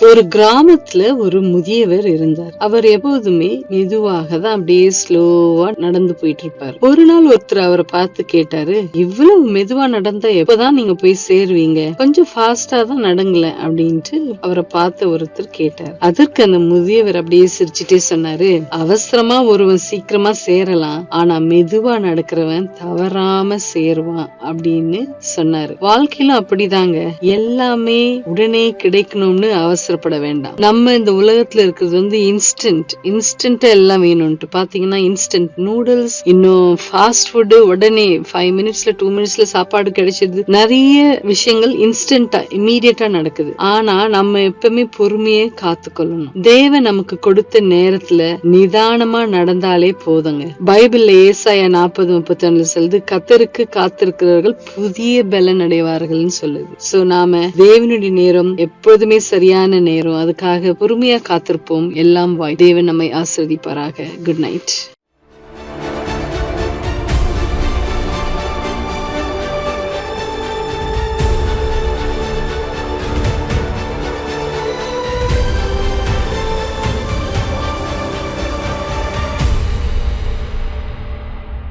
ஒரு கிராமத்துல ஒரு முதியவர் இருந்தார். அவர் எப்போதுமே மெதுவாக தான் அப்படியே ஸ்லோவா நடந்து போயிட்டு இருப்பாரு. ஒரு நாள் ஒருத்தர் அவரை பார்த்து கேட்டாரு, இவ்வளவு மெதுவா நடந்தா எப்பதான் நீங்க போய் சேருவீங்க, கொஞ்சம் ஃபாஸ்டா தான் நடங்களேன் அப்படின்ட்டு அவரை பார்த்த ஒருத்தர் கேட்டார். அதற்கு அந்த முதியவர் அப்படியே சிரிச்சுட்டே சொன்னாரு, அவசரமா ஒருவன் சீக்கிரமா சேரலாம், ஆனா மெதுவா நடக்கிறவன் தவறாம சேருவான் அப்படின்னு சொன்னாரு. வாழ்க்கையில அப்படிதாங்க, எல்லாமே உடனே கிடைக்கணும்னு அவசரப்பட வேண்டாம். நம்ம இந்த உலகத்துல இருக்கிறது வந்து இன்ஸ்டன்ட் எல்லாம் வேணும்ட்டு பாத்தீங்கன்னா, இன்ஸ்டன்ட் நூடுல்ஸ், இன்னும் ஃபாஸ்ட் ஃபுட், உடனே 5 மினிட்ஸ்ல 2 மினிட்ஸ்ல சாப்பாடு கிடைச்சது, நிறைய விஷயங்கள் இன்ஸ்டன்டா இம்மீடியட்டா நடக்குது. ஆனா நம்ம எப்பவுமே பொறுமையே காத்துக்கொள்ளணும். தேவன் நமக்கு கொடுத்த நேரத்துல நிதானமா நடந்தாலே போதுங்க. பைபிள்ல ஏசாயா 40:31 சொல்லுது, கர்த்தருக்கு காத்திருக்கிறவர்கள் புதிய பலன் அடைவார்கள் சொல்லுது. சோ நாம தேவனுடைய நேரம் எப்போதுமே சரியான நேரம், அதுக்காக பொறுமையா காத்திருப்போம். எல்லாம் வாய். தேவன் நம்மை ஆசீர்வதிப்பாராக. Good night.